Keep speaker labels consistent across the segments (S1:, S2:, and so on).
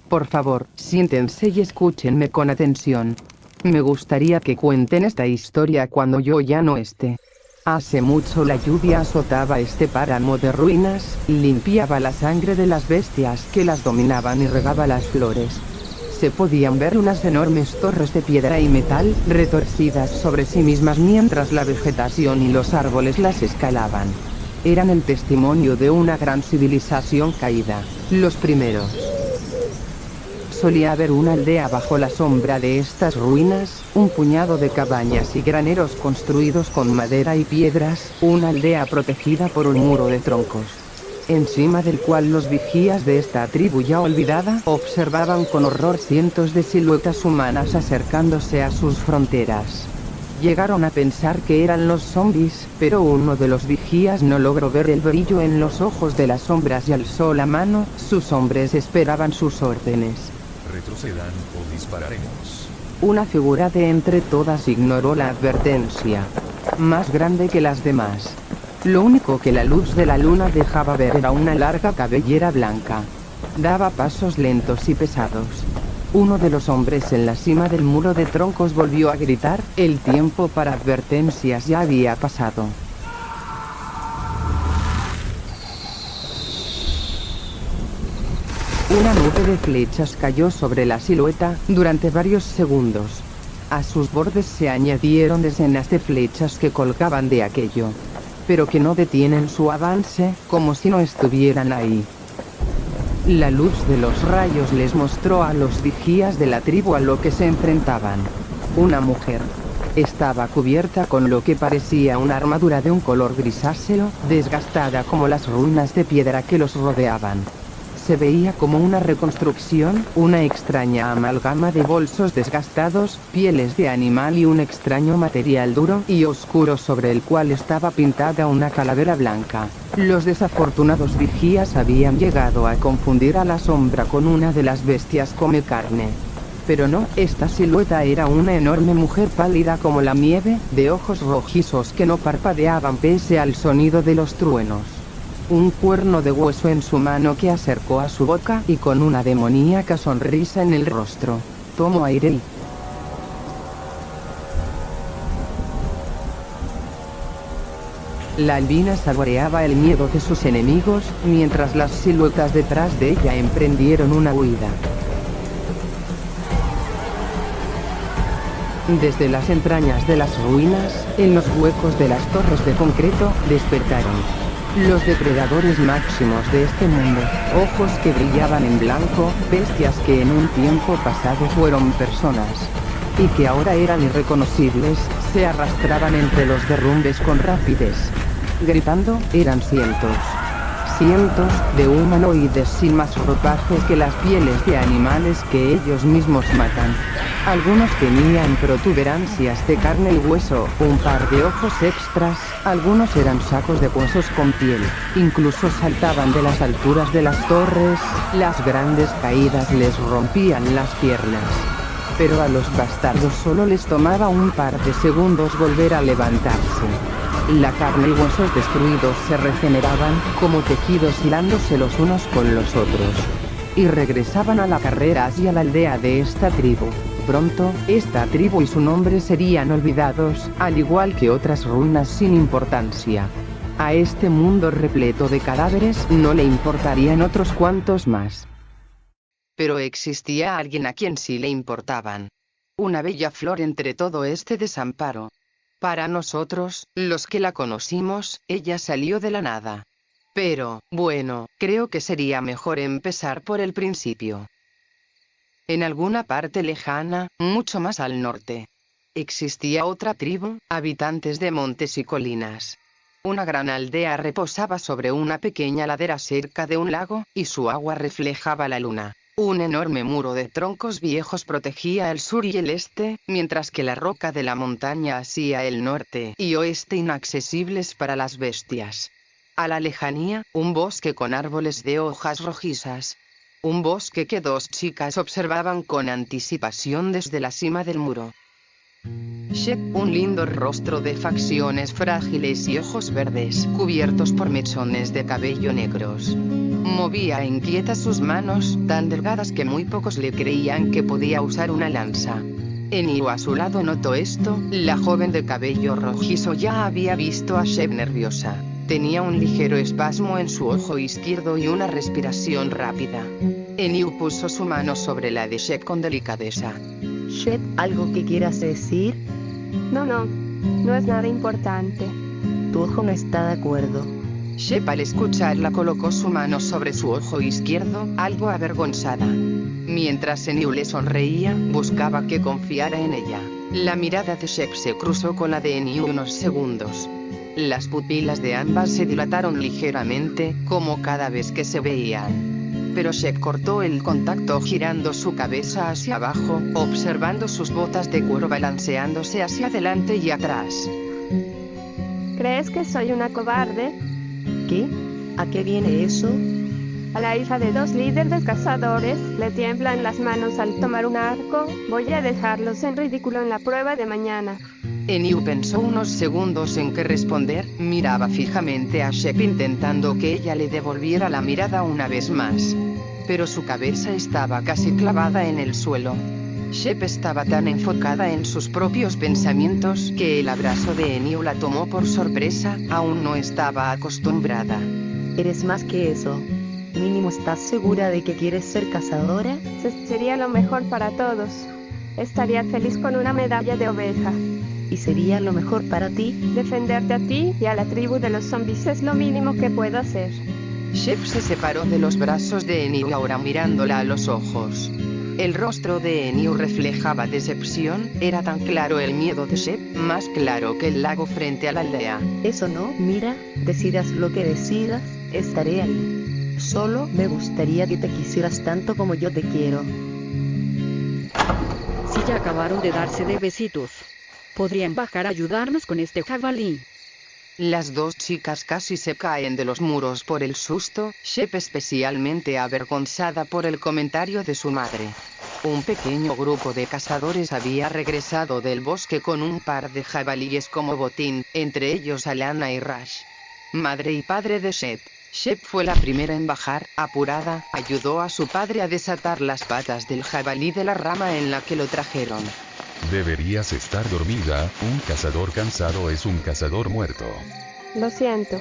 S1: Por favor, siéntense y escúchenme con atención. Me gustaría que cuenten esta historia cuando yo ya no esté. Hace mucho la lluvia azotaba este páramo de ruinas, limpiaba la sangre de las bestias que las dominaban y regaba las flores. Se podían ver unas enormes torres de piedra y metal, retorcidas sobre sí mismas mientras la vegetación y los árboles las escalaban. Eran el testimonio de una gran civilización caída, los primeros. Solía haber una aldea bajo la sombra de estas ruinas, un puñado de cabañas y graneros construidos con madera y piedras, una aldea protegida por un muro de troncos, encima del cual los vigías de esta tribu ya olvidada observaban con horror cientos de siluetas humanas acercándose a sus fronteras. Llegaron a pensar que eran los zombies, pero uno de los vigías no logró ver el brillo en los ojos de las sombras y alzó la mano. Sus hombres esperaban sus órdenes.
S2: Retrocedan o dispararemos.
S1: Una figura de entre todas ignoró la advertencia. Más grande que las demás. Lo único que la luz de la luna dejaba ver era una larga cabellera blanca. Daba pasos lentos y pesados. Uno de los hombres en la cima del muro de troncos volvió a gritar. El tiempo para advertencias ya había pasado. Una nube de flechas cayó sobre la silueta, durante varios segundos. A sus bordes se añadieron decenas de flechas que colgaban de aquello, pero que no detienen su avance, como si no estuvieran ahí. La luz de los rayos les mostró a los vigías de la tribu a lo que se enfrentaban. Una mujer. Estaba cubierta con lo que parecía una armadura de un color grisáceo, desgastada como las ruinas de piedra que los rodeaban. Se veía como una reconstrucción, una extraña amalgama de bolsos desgastados, pieles de animal y un extraño material duro y oscuro sobre el cual estaba pintada una calavera blanca. Los desafortunados vigías habían llegado a confundir a la sombra con una de las bestias come carne. Pero no, esta silueta era una enorme mujer pálida como la nieve, de ojos rojizos que no parpadeaban pese al sonido de los truenos. Un cuerno de hueso en su mano que acercó a su boca y con una demoníaca sonrisa en el rostro. Tomó aire y... La albina saboreaba el miedo de sus enemigos, mientras las siluetas detrás de ella emprendieron una huida. Desde las entrañas de las ruinas, en los huecos de las torres de concreto, despertaron los depredadores máximos de este mundo, ojos que brillaban en blanco, bestias que en un tiempo pasado fueron personas, y que ahora eran irreconocibles, se arrastraban entre los derrumbes con rapidez. Gritando, eran cientos de humanoides sin más ropaje que las pieles de animales que ellos mismos matan. Algunos tenían protuberancias de carne y hueso, un par de ojos extras, algunos eran sacos de huesos con piel, incluso saltaban de las alturas de las torres, las grandes caídas les rompían las piernas. Pero a los bastardos solo les tomaba un par de segundos volver a levantarse. La carne y huesos destruidos se regeneraban, como tejidos hilándose los unos con los otros. Y regresaban a la carrera hacia la aldea de esta tribu. Pronto, esta tribu y su nombre serían olvidados, al igual que otras ruinas sin importancia. A este mundo repleto de cadáveres no le importarían otros cuantos más. Pero existía alguien a quien sí le importaban. Una bella flor entre todo este desamparo. Para nosotros, los que la conocimos, ella salió de la nada. Pero, bueno, creo que sería mejor empezar por el principio. En alguna parte lejana, mucho más al norte, existía otra tribu, habitantes de montes y colinas. Una gran aldea reposaba sobre una pequeña ladera cerca de un lago, y su agua reflejaba la luna. Un enorme muro de troncos viejos protegía el sur y el este, mientras que la roca de la montaña hacía el norte y oeste inaccesibles para las bestias. A la lejanía, un bosque con árboles de hojas rojizas. Un bosque que dos chicas observaban con anticipación desde la cima del muro. Shep, un lindo rostro de facciones frágiles y ojos verdes, cubiertos por mechones de cabello negros. Movía inquieta sus manos, tan delgadas que muy pocos le creían que podía usar una lanza. Eniu a su lado notó esto, la joven de cabello rojizo ya había visto a Shep nerviosa. Tenía un ligero espasmo en su ojo izquierdo y una respiración rápida. Eniu puso su mano sobre la de Shep con delicadeza.
S3: Shep, ¿algo que quieras decir?
S4: No es nada importante.
S3: Tu ojo no está de acuerdo.
S1: Shep al escucharla colocó su mano sobre su ojo izquierdo, algo avergonzada. Mientras Eniu le sonreía, buscaba que confiara en ella. La mirada de Shep se cruzó con la de Eniu unos segundos. Las pupilas de ambas se dilataron ligeramente, como cada vez que se veían. Pero Shep cortó el contacto girando su cabeza hacia abajo, observando sus botas de cuero balanceándose hacia adelante y atrás.
S4: ¿Crees que soy una cobarde?
S3: ¿Qué? ¿A qué viene eso?
S4: A la hija de 2 líderes cazadores le tiemblan las manos al tomar un arco. Voy a dejarlos en ridículo en la prueba de mañana.
S1: Eniu pensó unos segundos en qué responder, miraba fijamente a Shep intentando que ella le devolviera la mirada una vez más. Pero su cabeza estaba casi clavada en el suelo. Shep estaba tan enfocada en sus propios pensamientos que el abrazo de Eniu la tomó por sorpresa, aún no estaba acostumbrada.
S3: Eres más que eso. Mínimo, ¿estás segura de que quieres ser cazadora?
S4: Sería lo mejor para todos. Estaría feliz con una medalla de oveja.
S3: ¿Y sería lo mejor para ti?
S4: Defenderte a ti y a la tribu de los zombies es lo mínimo que puedo hacer.
S1: Shep se separó de los brazos de Eniu ahora mirándola a los ojos. El rostro de Eniu reflejaba decepción, era tan claro el miedo de Shep, más claro que el lago frente a la aldea.
S3: Eso no, mira, decidas lo que decidas, estaré ahí. Solo me gustaría que te quisieras tanto como yo te quiero.
S5: Si ya acabaron de darse de besitos, ¿podrían bajar a ayudarnos con este jabalí?
S1: Las 2 chicas casi se caen de los muros por el susto, Shep especialmente avergonzada por el comentario de su madre. Un pequeño grupo de cazadores había regresado del bosque con un par de jabalíes como botín, entre ellos Alana y Rush. Madre y padre de Shep. Shep fue la primera en bajar, apurada, ayudó a su padre a desatar las patas del jabalí de la rama en la que lo trajeron.
S2: Deberías estar dormida, un cazador cansado es un cazador muerto.
S4: Lo siento.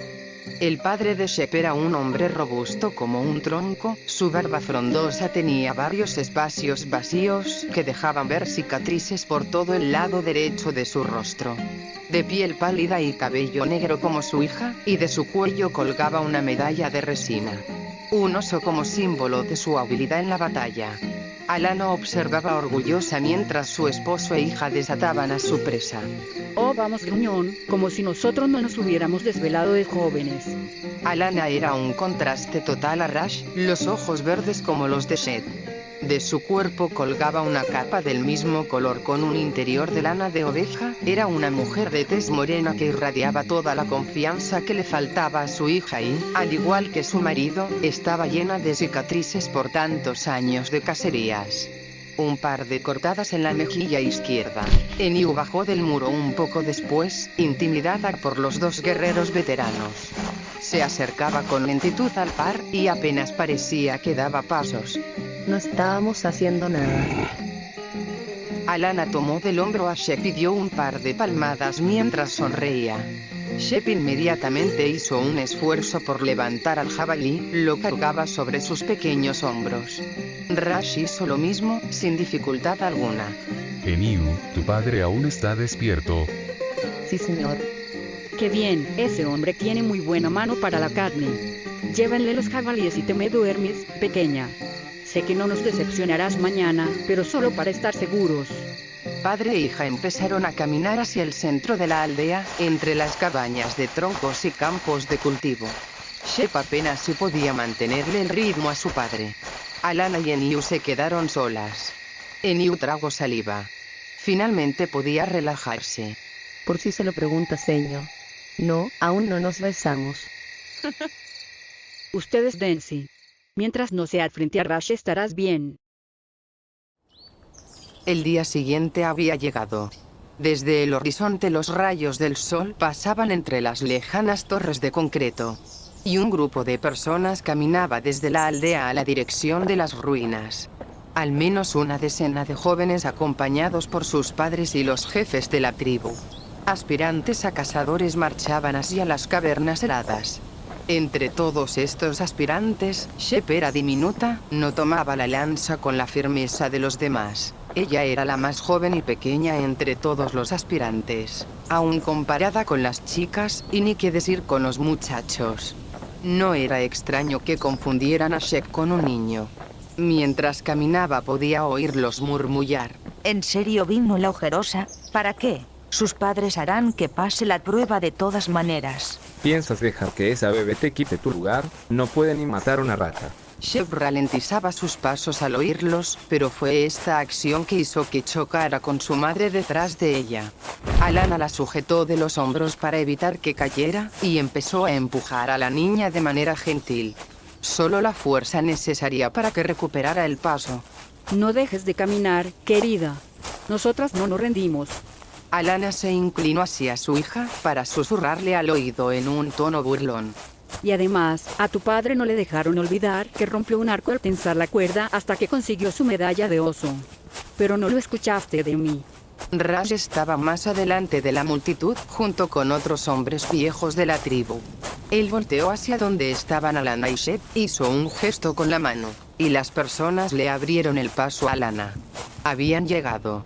S1: El padre de Shep era un hombre robusto como un tronco, su barba frondosa tenía varios espacios vacíos que dejaban ver cicatrices por todo el lado derecho de su rostro. De piel pálida y cabello negro como su hija, y de su cuello colgaba una medalla de resina. Un oso como símbolo de su habilidad en la batalla. Alana observaba orgullosa mientras su esposo e hija desataban a su presa.
S5: Oh, vamos, gruñón, como si nosotros no nos hubiéramos desvelado de jóvenes.
S1: Alana era un contraste total a Rush, los ojos verdes como los de Shep. De su cuerpo colgaba una capa del mismo color con un interior de lana de oveja, era una mujer de tez morena que irradiaba toda la confianza que le faltaba a su hija y, al igual que su marido, estaba llena de cicatrices por tantos años de cacerías. Un par de cortadas en la mejilla izquierda. Eniu bajó del muro un poco después, intimidada por los 2 guerreros veteranos. Se acercaba con lentitud al par, y apenas parecía que daba pasos.
S3: No estábamos haciendo nada.
S1: Alana tomó del hombro a Shep y dio un par de palmadas mientras sonreía. Shep inmediatamente hizo un esfuerzo por levantar al jabalí, lo cargaba sobre sus pequeños hombros. Rush hizo lo mismo, sin dificultad alguna.
S2: Eniu, tu padre aún está despierto.
S3: Sí, señor.
S5: Qué bien, ese hombre tiene muy buena mano para la carne. Llévenle los jabalíes y te me duermes, pequeña. Sé que no nos decepcionarás mañana, pero solo para estar seguros.
S1: Padre e hija empezaron a caminar hacia el centro de la aldea, entre las cabañas de troncos y campos de cultivo. Shep apenas si podía mantenerle el ritmo a su padre. Alana y Eniu se quedaron solas. Eniu tragó saliva. Finalmente podía relajarse.
S3: Por si se lo pregunta, señor. No, aún no nos besamos.
S5: Ustedes dense. Mientras no seas frente a Rush estarás bien.
S1: El día siguiente había llegado. Desde el horizonte los rayos del sol pasaban entre las lejanas torres de concreto. Y un grupo de personas caminaba desde la aldea a la dirección de las ruinas. Al menos una decena de jóvenes acompañados por sus padres y los jefes de la tribu. Aspirantes a cazadores marchaban hacia las cavernas heladas. Entre todos estos aspirantes, Shep era diminuta, no tomaba la lanza con la firmeza de los demás. Ella era la más joven y pequeña entre todos los aspirantes, aún comparada con las chicas, y ni qué decir con los muchachos. No era extraño que confundieran a Shep con un niño. Mientras caminaba podía oírlos murmullar.
S6: ¿En serio vino la ojerosa? ¿Para qué? Sus padres harán que pase la prueba de todas maneras.
S7: ¿Piensas dejar que esa bebé te quite tu lugar? No puede ni matar una rata.
S1: Shep ralentizaba sus pasos al oírlos, pero fue esta acción que hizo que chocara con su madre detrás de ella. Alana la sujetó de los hombros para evitar que cayera, y empezó a empujar a la niña de manera gentil. Solo la fuerza necesaria para que recuperara el paso.
S5: No dejes de caminar, querida. Nosotras no nos rendimos.
S1: Alana se inclinó hacia su hija para susurrarle al oído en un tono burlón.
S5: Y además, a tu padre no le dejaron olvidar que rompió un arco al tensar la cuerda hasta que consiguió su medalla de oso. Pero no lo escuchaste de mí.
S1: Raj estaba más adelante de la multitud, junto con otros hombres viejos de la tribu. Él volteó hacia donde estaban Alana y Shep, hizo un gesto con la mano, y las personas le abrieron el paso a Alana. Habían llegado.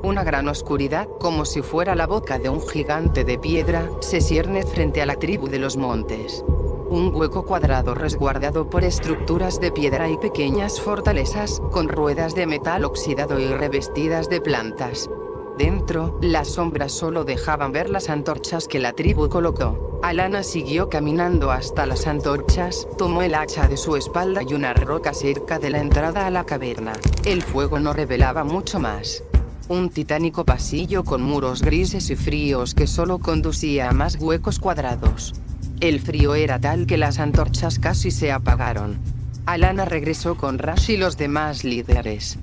S1: Una gran oscuridad, como si fuera la boca de un gigante de piedra, se cierne frente a la tribu de los montes. Un hueco cuadrado resguardado por estructuras de piedra y pequeñas fortalezas, con ruedas de metal oxidado y revestidas de plantas. Dentro, las sombras solo dejaban ver las antorchas que la tribu colocó. Alana siguió caminando hasta las antorchas, tomó el hacha de su espalda y una roca cerca de la entrada a la caverna. El fuego no revelaba mucho más. Un titánico pasillo con muros grises y fríos que solo conducía a más huecos cuadrados. El frío era tal que las antorchas casi se apagaron. Alana regresó con Rash y los demás líderes.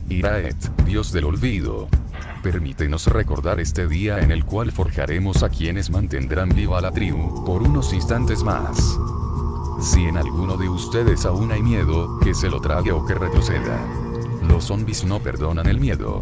S2: Iraet, Dios del olvido. Permítenos recordar este día en el cual forjaremos a quienes mantendrán viva la tribu por unos instantes más. Si en alguno de ustedes aún hay miedo, que se lo trague o que retroceda. Los zombies no perdonan el miedo.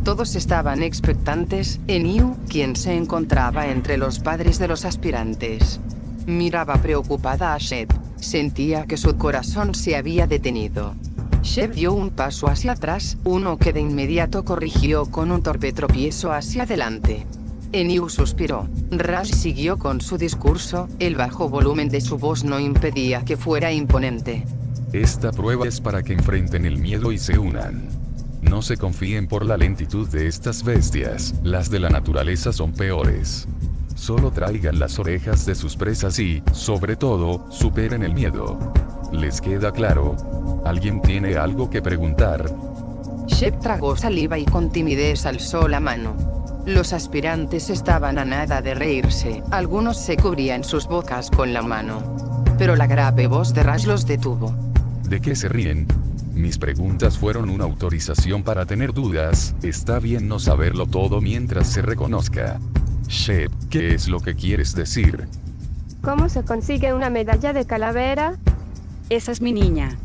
S1: Todos estaban expectantes. Eniu, quien se encontraba entre los padres de los aspirantes, miraba preocupada a Shep. Sentía que su corazón se había detenido. Shep dio un paso hacia atrás, uno que de inmediato corrigió con un torpe tropiezo hacia adelante. Eniu suspiró. Raj siguió con su discurso, el bajo volumen de su voz no impedía que fuera imponente.
S2: Esta prueba es para que enfrenten el miedo y se unan. No se confíen por la lentitud de estas bestias, las de la naturaleza son peores. Solo traigan las orejas de sus presas y, sobre todo, superen el miedo. ¿Les queda claro? ¿Alguien tiene algo que preguntar?
S1: Shep tragó saliva y con timidez alzó la mano. Los aspirantes estaban a nada de reírse, algunos se cubrían sus bocas con la mano. Pero la grave voz de Raj los detuvo.
S2: ¿De qué se ríen? Mis preguntas fueron una autorización para tener dudas, está bien no saberlo todo mientras se reconozca. Shep, ¿qué es lo que quieres decir?
S4: ¿Cómo se consigue una medalla de calavera?
S5: Esa es mi niña.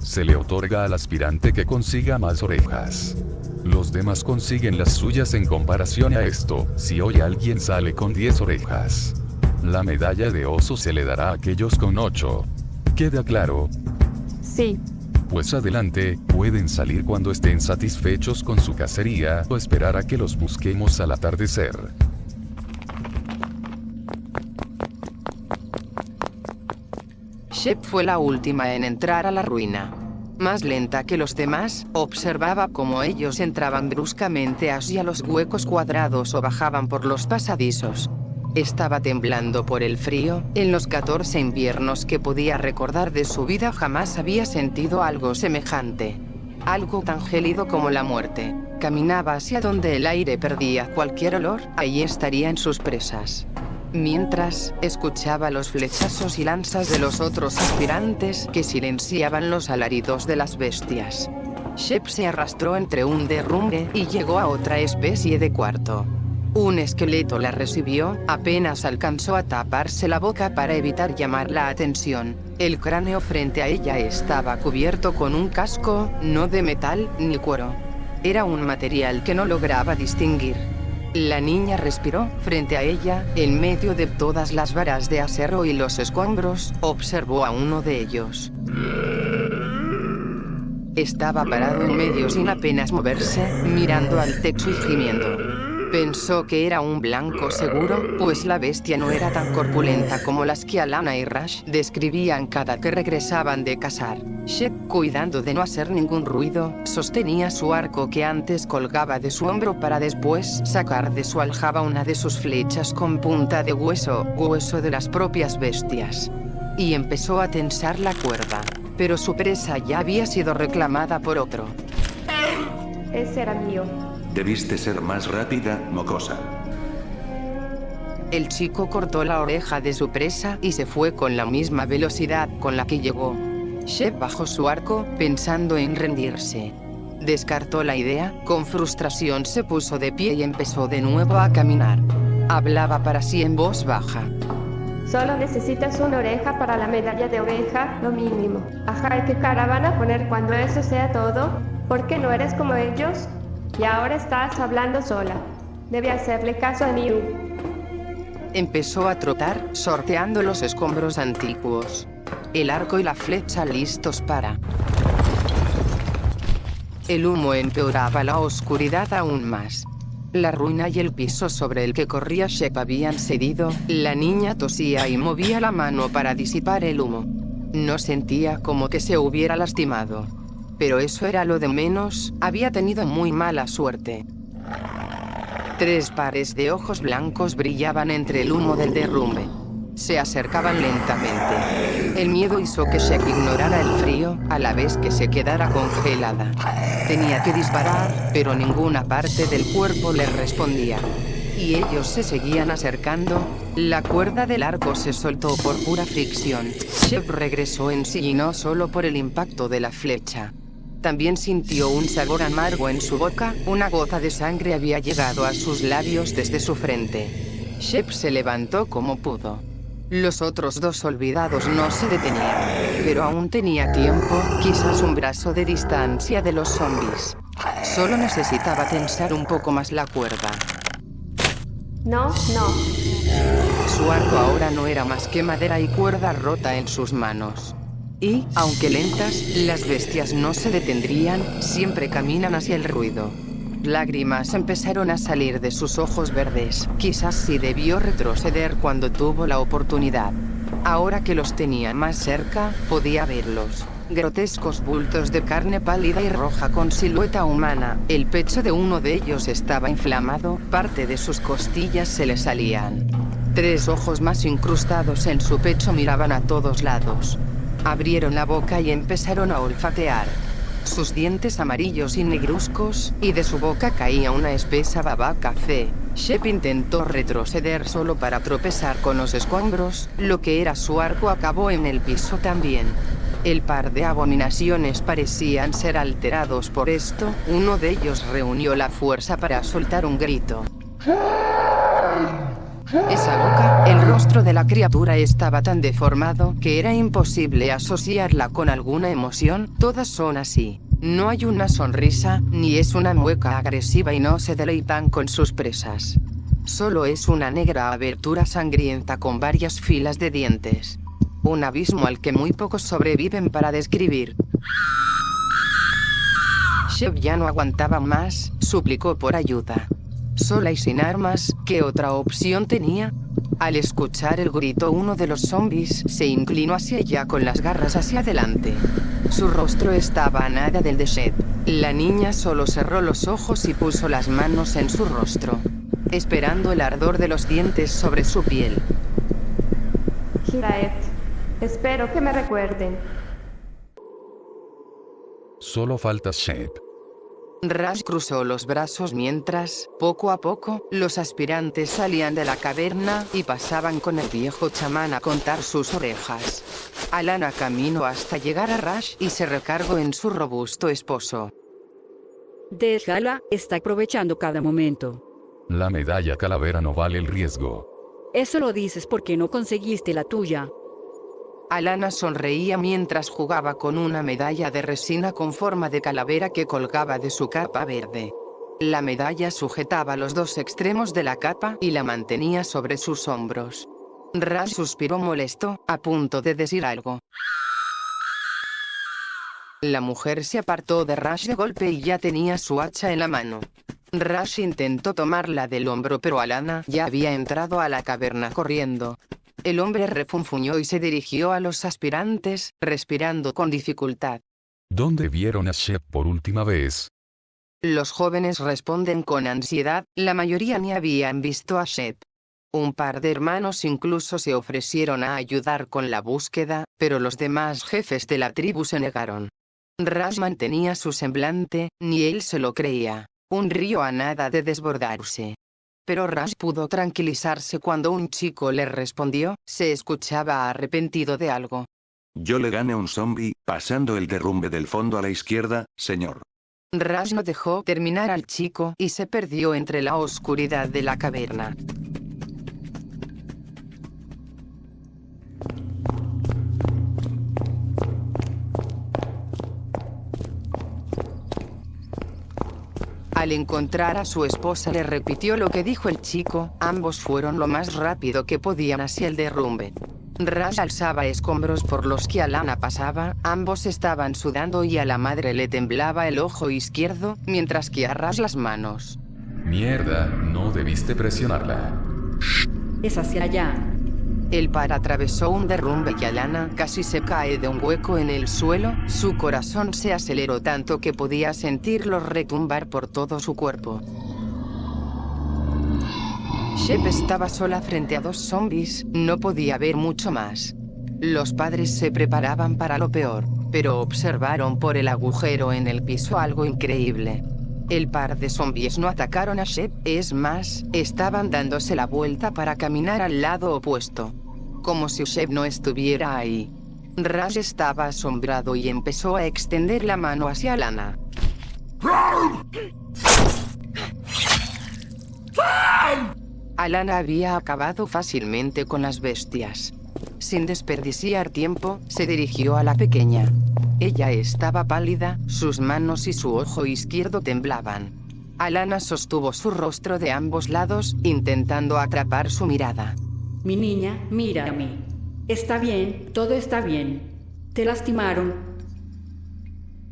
S2: Se le otorga al aspirante que consiga más orejas. Los demás consiguen las suyas en comparación a esto, si hoy alguien sale con 10 orejas. La medalla de oso se le dará a aquellos con 8. ¿Queda claro?
S4: Sí.
S2: Pues adelante, pueden salir cuando estén satisfechos con su cacería o esperar a que los busquemos al atardecer.
S1: Shep fue la última en entrar a la ruina. Más lenta que los demás, observaba cómo ellos entraban bruscamente hacia los huecos cuadrados o bajaban por los pasadizos. Estaba temblando por el frío. En los 14 inviernos que podía recordar de su vida jamás había sentido algo semejante. Algo tan gélido como la muerte. Caminaba hacia donde el aire perdía cualquier olor, ahí estarían sus presas. Mientras, escuchaba los flechazos y lanzas de los otros aspirantes que silenciaban los alaridos de las bestias. Shep se arrastró entre un derrumbe y llegó a otra especie de cuarto. Un esqueleto la recibió, apenas alcanzó a taparse la boca para evitar llamar la atención. El cráneo frente a ella estaba cubierto con un casco, no de metal ni cuero. Era un material que no lograba distinguir. La niña respiró. Frente a ella, en medio de todas las varas de acero y los escombros, observó a uno de ellos. Estaba parado en medio sin apenas moverse, mirando al techo y gimiendo. Pensó que era un blanco seguro, pues la bestia no era tan corpulenta como las que Alana y Rash describían cada que regresaban de cazar. Shep, cuidando de no hacer ningún ruido, sostenía su arco que antes colgaba de su hombro para después sacar de su aljaba una de sus flechas con punta de hueso de las propias bestias. Y empezó a tensar la cuerda, pero su presa ya había sido reclamada por otro.
S4: Ese era mío.
S8: Debiste ser más rápida, mocosa.
S1: El chico cortó la oreja de su presa y se fue con la misma velocidad con la que llegó. Shep bajó su arco, pensando en rendirse. Descartó la idea, con frustración se puso de pie y empezó de nuevo a caminar. Hablaba para sí en voz baja.
S4: Solo necesitas una oreja para la medalla de oveja, lo mínimo. Ajá, ¿y qué cara van a poner cuando eso sea todo? ¿Por qué no eres como ellos? Y ahora estás hablando sola. Debe hacerle caso a Niu.
S1: Empezó a trotar, sorteando los escombros antiguos. El arco y la flecha listos para... El humo empeoraba la oscuridad aún más. La ruina y el piso sobre el que corría Shep habían cedido. La niña tosía y movía la mano para disipar el humo. No sentía como que se hubiera lastimado. Pero eso era lo de menos, había tenido muy mala suerte. 3 pares de ojos blancos brillaban entre el humo del derrumbe. Se acercaban lentamente. El miedo hizo que Shep ignorara el frío, a la vez que se quedara congelada. Tenía que disparar, pero ninguna parte del cuerpo le respondía. Y ellos se seguían acercando. La cuerda del arco se soltó por pura fricción. Shep regresó en sí y no solo por el impacto de la flecha. También sintió un sabor amargo en su boca, una gota de sangre había llegado a sus labios desde su frente. Shep se levantó como pudo. Los otros 2 olvidados no se detenían, pero aún tenía tiempo, quizás un brazo de distancia de los zombies. Solo necesitaba tensar un poco más la cuerda.
S4: No.
S1: Su arco ahora no era más que madera y cuerda rota en sus manos. Y, aunque lentas, las bestias no se detendrían, siempre caminan hacia el ruido. Lágrimas empezaron a salir de sus ojos verdes. Quizás sí debió retroceder cuando tuvo la oportunidad. Ahora que los tenía más cerca, podía verlos. Grotescos bultos de carne pálida y roja con silueta humana. El pecho de uno de ellos estaba inflamado, parte de sus costillas se le salían. 3 ojos más incrustados en su pecho miraban a todos lados. Abrieron la boca y empezaron a olfatear. Sus dientes amarillos y negruzcos, y de su boca caía una espesa baba café. Shep intentó retroceder solo para tropezar con los escombros, lo que era su arco acabó en el piso también. El par de abominaciones parecían ser alterados por esto, uno de ellos reunió la fuerza para soltar un grito. Esa boca, el rostro de la criatura estaba tan deformado que era imposible asociarla con alguna emoción, todas son así. No hay una sonrisa, ni es una mueca agresiva y no se deleitan con sus presas. Solo es una negra abertura sangrienta con varias filas de dientes. Un abismo al que muy pocos sobreviven para describir. Shep ya no aguantaba más, suplicó por ayuda. Sola y sin armas, ¿qué otra opción tenía? Al escuchar el grito, uno de los zombies se inclinó hacia ella con las garras hacia adelante. Su rostro estaba a nada del de Shep. La niña solo cerró los ojos y puso las manos en su rostro, esperando el ardor de los dientes sobre su piel.
S4: Hiraeth, espero que me recuerden.
S2: Solo falta Shep.
S1: Rash cruzó los brazos mientras, poco a poco, los aspirantes salían de la caverna y pasaban con el viejo chamán a contar sus orejas. Alana caminó hasta llegar a Rash y se recargó en su robusto esposo.
S5: Déjala, está aprovechando cada momento.
S2: La medalla calavera no vale el riesgo.
S5: Eso lo dices porque no conseguiste la tuya.
S1: Alana sonreía mientras jugaba con una medalla de resina con forma de calavera que colgaba de su capa verde. La medalla sujetaba los dos extremos de la capa y la mantenía sobre sus hombros. Rash suspiró molesto, a punto de decir algo. La mujer se apartó de Rash de golpe y ya tenía su hacha en la mano. Rash intentó tomarla del hombro, pero Alana ya había entrado a la caverna corriendo. El hombre refunfuñó y se dirigió a los aspirantes, respirando con dificultad.
S2: ¿Dónde vieron a Shep por última vez?
S1: Los jóvenes responden con ansiedad, la mayoría ni habían visto a Shep. Un par de hermanos incluso se ofrecieron a ayudar con la búsqueda, pero los demás jefes de la tribu se negaron. Rash mantenía su semblante, ni él se lo creía. Un río a nada de desbordarse. Pero Rash pudo tranquilizarse cuando un chico le respondió, se escuchaba arrepentido de algo.
S8: Yo le gané a un zombie, pasando el derrumbe del fondo a la izquierda, señor.
S1: Rash no dejó terminar al chico y se perdió entre la oscuridad de la caverna. Al encontrar a su esposa le repitió lo que dijo el chico, ambos fueron lo más rápido que podían hacia el derrumbe. Rash alzaba escombros por los que Alana pasaba, ambos estaban sudando y a la madre le temblaba el ojo izquierdo, mientras que a Rash las manos.
S2: Mierda, no debiste presionarla.
S5: Es hacia allá.
S1: El par atravesó un derrumbe y Alana casi se cae de un hueco en el suelo, su corazón se aceleró tanto que podía sentirlo retumbar por todo su cuerpo. Shep estaba sola frente a dos zombies, no podía ver mucho más. Los padres se preparaban para lo peor, pero observaron por el agujero en el piso algo increíble. El par de zombies no atacaron a Shep, es más, estaban dándose la vuelta para caminar al lado opuesto. Como si Shep no estuviera ahí. Rash estaba asombrado y empezó a extender la mano hacia Alana. Alana había acabado fácilmente con las bestias. Sin desperdiciar tiempo, se dirigió a la pequeña. Ella estaba pálida, sus manos y su ojo izquierdo temblaban. Alana sostuvo su rostro de ambos lados, intentando atrapar su mirada.
S5: Mi niña, mira a mí. Está bien, todo está bien. ¿Te lastimaron?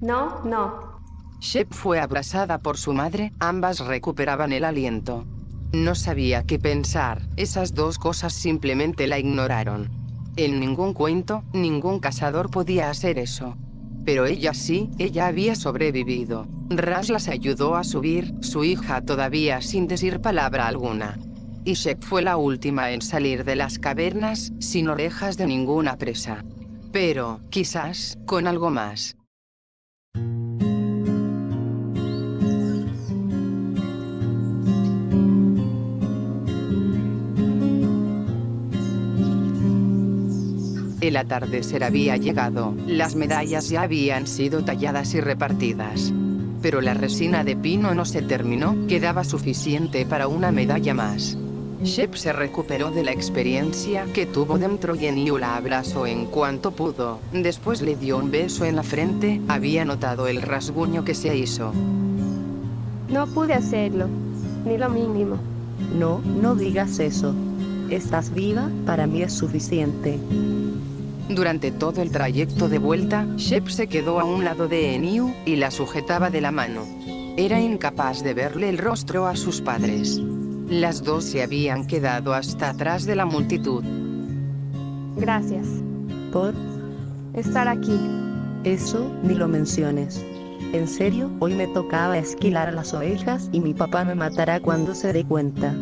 S4: No, no.
S1: Shep fue abrazada por su madre, ambas recuperaban el aliento. No sabía qué pensar, esas dos cosas simplemente la ignoraron. En ningún cuento, ningún cazador podía hacer eso. Pero ella sí, ella había sobrevivido. Rash las ayudó a subir, su hija todavía sin decir palabra alguna. Y Shep fue la última en salir de las cavernas, sin orejas de ninguna presa. Pero, quizás, con algo más. El atardecer había llegado, las medallas ya habían sido talladas y repartidas. Pero la resina de pino no se terminó, quedaba suficiente para una medalla más. Shep se recuperó de la experiencia que tuvo dentro y Eniu la abrazó en cuanto pudo. Después le dio un beso en la frente, había notado el rasguño que se hizo.
S4: No pude hacerlo, ni lo mínimo.
S3: No, no digas eso. Estás viva, para mí es suficiente.
S1: Durante todo el trayecto de vuelta, Shep se quedó a un lado de Eniu y la sujetaba de la mano. Era incapaz de verle el rostro a sus padres. Las dos se habían quedado hasta atrás de la multitud.
S4: Gracias.
S3: Por
S4: Estar aquí.
S3: eso, ni lo menciones. En serio, hoy me tocaba esquilar las ovejas y mi papá me matará cuando se dé cuenta.